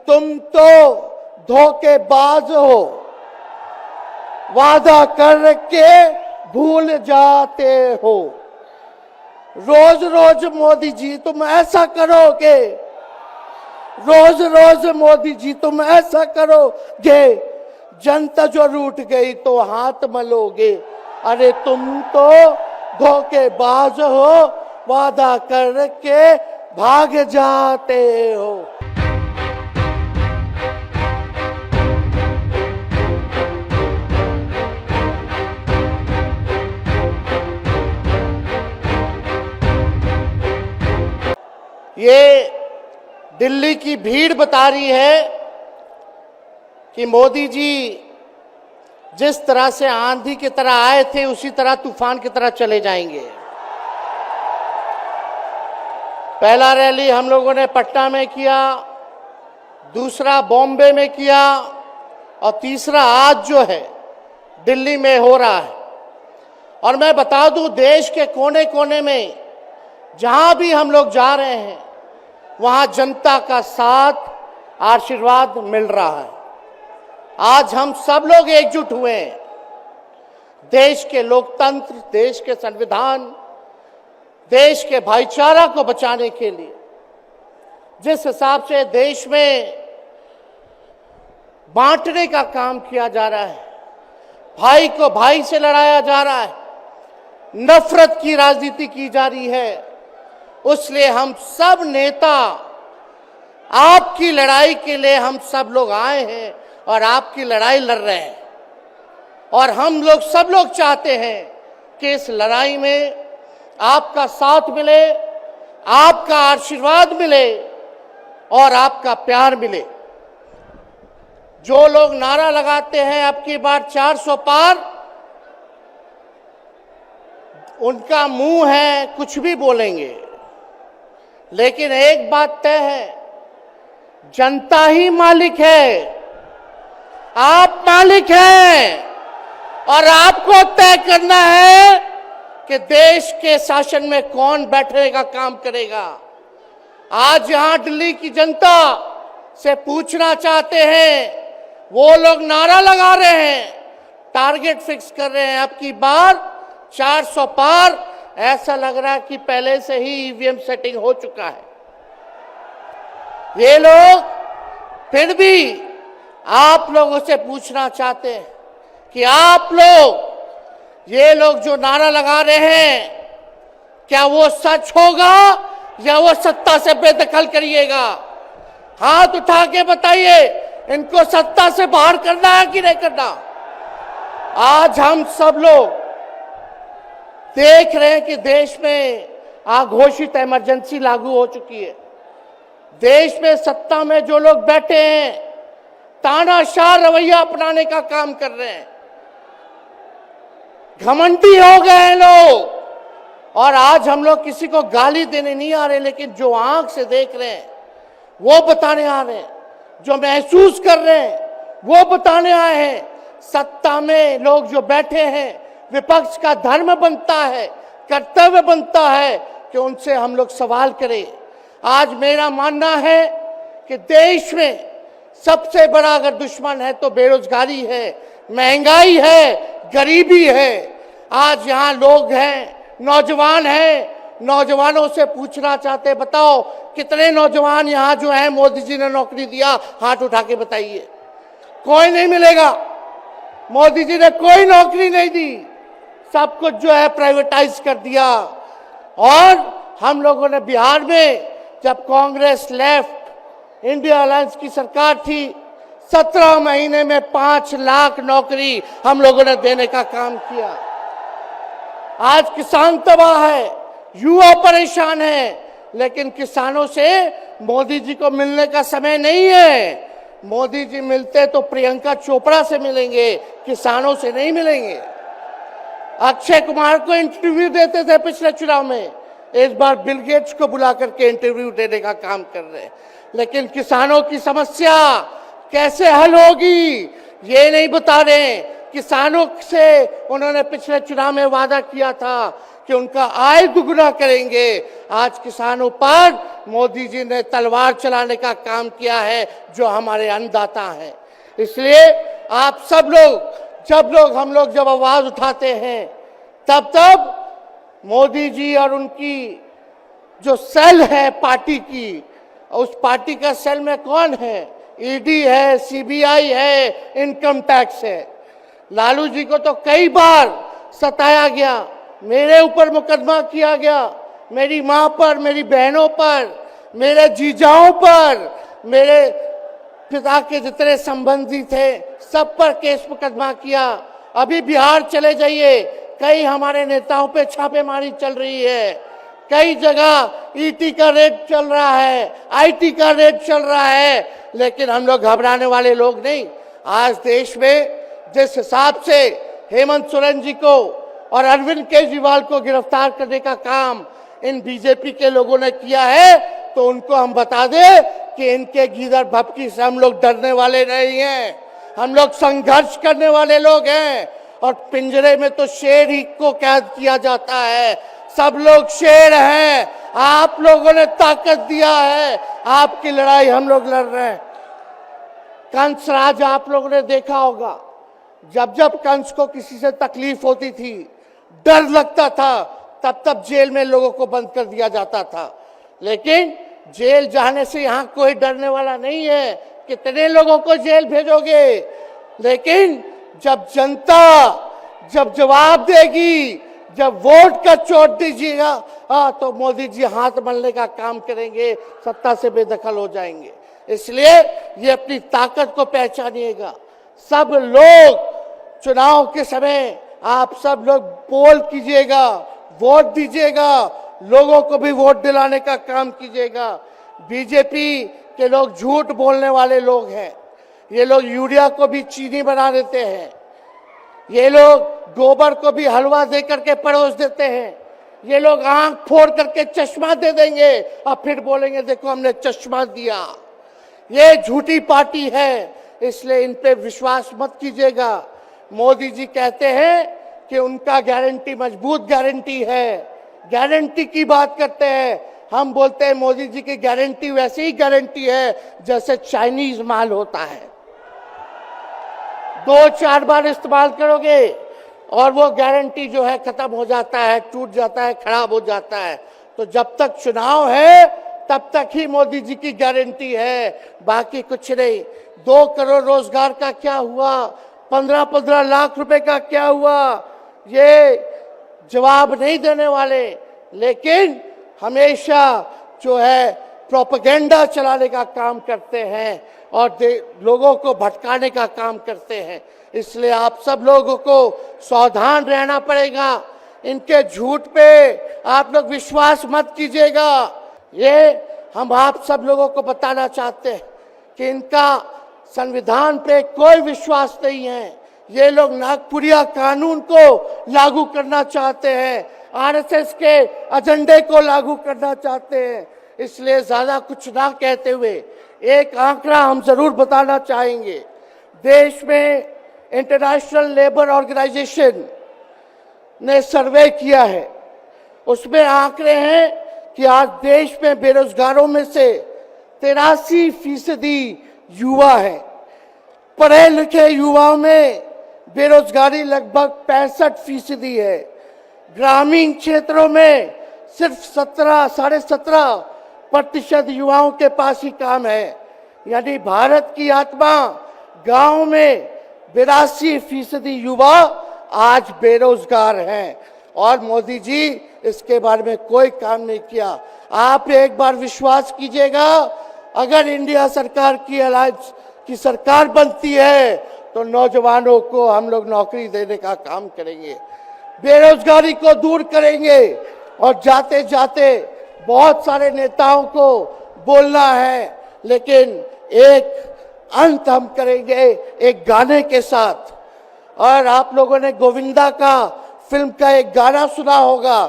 तुम तो धोखेबाज हो, वादा करके भूल जाते हो। रोज रोज मोदी जी तुम ऐसा करोगे, रोज रोज मोदी जी तुम ऐसा करोगे, जनता जो रूठ गई तो हाथ मलोगे। अरे तुम तो धोखेबाज हो, वादा करके भाग जाते हो। ये दिल्ली की भीड़ बता रही है कि मोदी जी जिस तरह से आंधी की तरह आए थे उसी तरह तूफान की तरह चले जाएंगे। पहला रैली हम लोगों ने पटना में किया, दूसरा बॉम्बे में किया और तीसरा आज जो है दिल्ली में हो रहा है। और मैं बता दूं, देश के कोने कोने में जहां भी हम लोग जा रहे हैं वहां जनता का साथ, आशीर्वाद मिल रहा है। आज हम सब लोग एकजुट हुए हैं देश के लोकतंत्र, देश के संविधान, देश के भाईचारा को बचाने के लिए। जिस हिसाब से देश में बांटने का काम किया जा रहा है, भाई को भाई से लड़ाया जा रहा है, नफरत की राजनीति की जा रही है, उसलिए हम सब नेता आपकी लड़ाई के लिए हम सब लोग आए हैं और आपकी लड़ाई लड़ रहे हैं। और हम लोग सब लोग चाहते हैं कि इस लड़ाई में आपका साथ मिले, आपका आशीर्वाद मिले और आपका प्यार मिले। जो लोग नारा लगाते हैं अब की बार 400 पार, उनका मुंह है कुछ भी बोलेंगे, लेकिन एक बात तय है, जनता ही मालिक है, आप मालिक हैं और आपको तय करना है कि देश के शासन में कौन बैठने का काम करेगा। आज यहां दिल्ली की जनता से पूछना चाहते हैं, वो लोग नारा लगा रहे हैं, टारगेट फिक्स कर रहे हैं अब की बार 400 पार। ऐसा लग रहा है कि पहले से ही ईवीएम सेटिंग हो चुका है। ये लोग फिर भी आप लोगों से पूछना चाहते हैं कि आप लोग, ये लोग जो नारा लगा रहे हैं, क्या वो सच होगा या वो सत्ता से बेदखल करिएगा? हाथ उठा के बताइए, इनको सत्ता से बाहर करना है कि नहीं करना? आज हम सब लोग देख रहे हैं कि देश में अघोषित इमरजेंसी लागू हो चुकी है। देश में सत्ता में जो लोग बैठे हैं तानाशाह रवैया अपनाने का काम कर रहे हैं, घमंडी हो गए हैं लोग। और आज हम लोग किसी को गाली देने नहीं आ रहे, लेकिन जो आंख से देख रहे हैं वो बताने आ रहे हैं, जो महसूस कर रहे हैं वो बताने आए हैं। सत्ता में लोग जो बैठे हैं, विपक्ष का धर्म बनता है, कर्तव्य बनता है कि उनसे हम लोग सवाल करें। आज मेरा मानना है कि देश में सबसे बड़ा अगर दुश्मन है तो बेरोजगारी है, महंगाई है, गरीबी है। आज यहाँ लोग हैं, नौजवान हैं, नौजवानों से पूछना चाहते, बताओ कितने नौजवान यहाँ जो है मोदी जी ने नौकरी दिया? हाथ उठा के बताइए। कोई नहीं मिलेगा, मोदी जी ने कोई नौकरी नहीं दी, सब कुछ जो है प्राइवेटाइज कर दिया। और हम लोगों ने बिहार में जब कांग्रेस लेफ्ट इंडिया अलायंस की सरकार थी, 17 महीने में 5 लाख नौकरी हम लोगों ने देने का काम किया। आज किसान तबाह है, युवा परेशान है, लेकिन किसानों से मोदी जी को मिलने का समय नहीं है। मोदी जी मिलते तो प्रियंका चोपड़ा से मिलेंगे, किसानों से नहीं मिलेंगे। अक्षय कुमार को इंटरव्यू देते थे पिछले चुनाव में, इस बार बिल गेट्स को बुला करके इंटरव्यू देने का काम कर रहे हैं। लेकिन किसानों की समस्या कैसे हल होगी ये नहीं बता रहे। किसानों से उन्होंने पिछले चुनाव में वादा किया था कि उनका आय दुगना करेंगे। आज किसानों पर मोदी जी ने तलवार चलाने का काम किया है, जो हमारे अन्नदाता हैं। इसलिए आप सब लोग हम लोग जब आवाज उठाते हैं, तब मोदी जी और उनकी जो सेल है पार्टी की, उस पार्टी का सेल में कौन है? ईडी है, सीबीआई है, इनकम टैक्स है। लालू जी को तो कई बार सताया गया, मेरे ऊपर मुकदमा किया गया, मेरी मां पर, मेरी बहनों पर, मेरे जीजाओं पर, मेरे पिता के जितने संबंधी थे सब पर केस मुकदमा किया। अभी बिहार चले जाइए, कई हमारे नेताओं पे छापेमारी चल रही है, कई जगह ईटी का रेड चल रहा है, आईटी का रेड चल रहा है, लेकिन हम लोग घबराने वाले लोग नहीं। आज देश में जिस हिसाब से हेमंत सोरेन जी को और अरविंद केजरीवाल को गिरफ्तार करने का काम इन बीजेपी के लोगों ने किया है, तो उनको हम बता दें कि इनके गीदड़ भपकी से हम लोग डरने वाले नहीं हैं। हम लोग संघर्ष करने वाले लोग हैं, और पिंजरे में तो शेर ही को कैद किया जाता है। सब लोग शेर हैं, आप लोगों ने ताकत दिया है, आपकी लड़ाई हम लोग लड़ रहे हैं। कंस राज आप लोगों ने देखा होगा, जब जब कंस को किसी से तकलीफ होती थी, डर लगता था, तब जेल में लोगों को बंद कर दिया जाता था। लेकिन जेल जाने से यहाँ कोई डरने वाला नहीं है। कितने लोगों को जेल भेजोगे? लेकिन जब जनता जब जवाब देगी, जब वोट का चोट दीजिएगा, तो मोदी जी हाथ मलने का काम करेंगे, सत्ता से बेदखल हो जाएंगे। इसलिए ये अपनी ताकत को पहचानिएगा। सब लोग चुनाव के समय आप सब लोग पोल कीजिएगा, वोट दीजिएगा, लोगों को भी वोट दिलाने का काम कीजिएगा। बीजेपी के लोग झूठ बोलने वाले लोग हैं। ये लोग यूरिया को भी चीनी बना देते हैं, ये लोग गोबर को भी हलवा दे करके परोस देते हैं, ये लोग आंख फोड़ करके चश्मा दे देंगे और फिर बोलेंगे देखो हमने चश्मा दिया। ये झूठी पार्टी है, इसलिए इन पे विश्वास मत कीजिएगा। मोदी जी कहते हैं कि उनका गारंटी मजबूत गारंटी है, गारंटी की बात करते हैं। हम बोलते हैं मोदी जी की गारंटी वैसे ही गारंटी है जैसे चाइनीज माल होता है, 2-4 बार इस्तेमाल करोगे और वो गारंटी जो है खत्म हो जाता है, टूट जाता है, खराब हो जाता है। तो जब तक चुनाव है तब तक ही मोदी जी की गारंटी है, बाकी कुछ नहीं। 2 करोड़ रोजगार का क्या हुआ, 15-15 लाख रुपए का क्या हुआ, ये जवाब नहीं देने वाले, लेकिन हमेशा जो है प्रोपेगेंडा चलाने का काम करते हैं और लोगों को भटकाने का काम करते हैं। इसलिए आप सब लोगों को सावधान रहना पड़ेगा। इनके झूठ पे आप लोग विश्वास मत कीजिएगा। ये हम आप सब लोगों को बताना चाहते हैं कि इनका संविधान पे कोई विश्वास नहीं है। ये लोग नागपुरिया कानून को लागू करना चाहते हैं, आरएसएस के एजेंडे को लागू करना चाहते हैं। इसलिए ज्यादा कुछ ना कहते हुए एक आंकड़ा हम जरूर बताना चाहेंगे। देश में इंटरनेशनल लेबर ऑर्गेनाइजेशन ने सर्वे किया है, उसमें आंकड़े हैं कि आज देश में बेरोजगारों में से 83% युवा है। पढ़े लिखे युवाओं में बेरोजगारी लगभग 65% है। ग्रामीण क्षेत्रों में सिर्फ 17.5% युवाओं के पास ही काम है। यानी भारत की आत्मा गांव में 82% युवा आज बेरोजगार हैं और मोदी जी इसके बारे में कोई काम नहीं किया। आप एक बार विश्वास कीजिएगा, अगर इंडिया सरकार की अलायंस की सरकार बनती है तो नौजवानों को हम लोग नौकरी देने का काम करेंगे, बेरोजगारी को दूर करेंगे। और जाते जाते बहुत सारे नेताओं को बोलना है, लेकिन एक अंत हम करेंगे एक गाने के साथ। और आप लोगों ने गोविंदा का फिल्म का एक गाना सुना होगा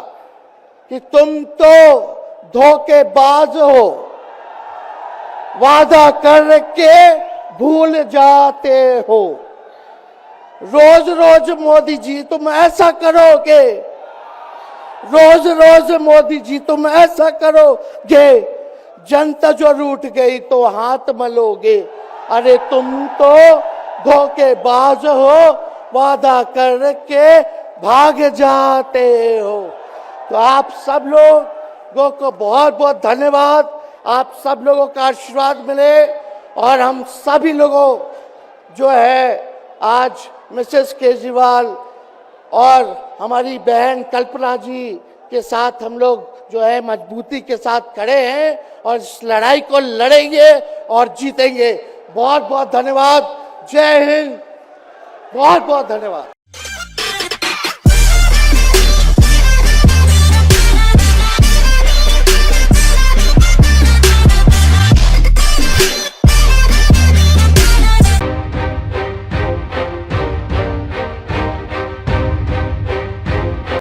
कि तुम तो धोखेबाज हो, वादा करके भूल जाते हो। रोज रोज मोदी जी तुम ऐसा करोगे, रोज रोज मोदी जी तुम ऐसा करोगे, जनता जो रूठ गई तो हाथ मलोगे। अरे तुम तो धोखेबाज हो, वादा करके भाग जाते हो। तो आप सब लोगों को बहुत बहुत धन्यवाद। आप सब लोगों का आशीर्वाद मिले और हम सभी लोगों जो है आज मिसेस केजरीवाल और हमारी बहन कल्पना जी के साथ हम लोग जो है मजबूती के साथ खड़े हैं और इस लड़ाई को लड़ेंगे और जीतेंगे। बहुत बहुत धन्यवाद। जय हिंद। बहुत बहुत धन्यवाद।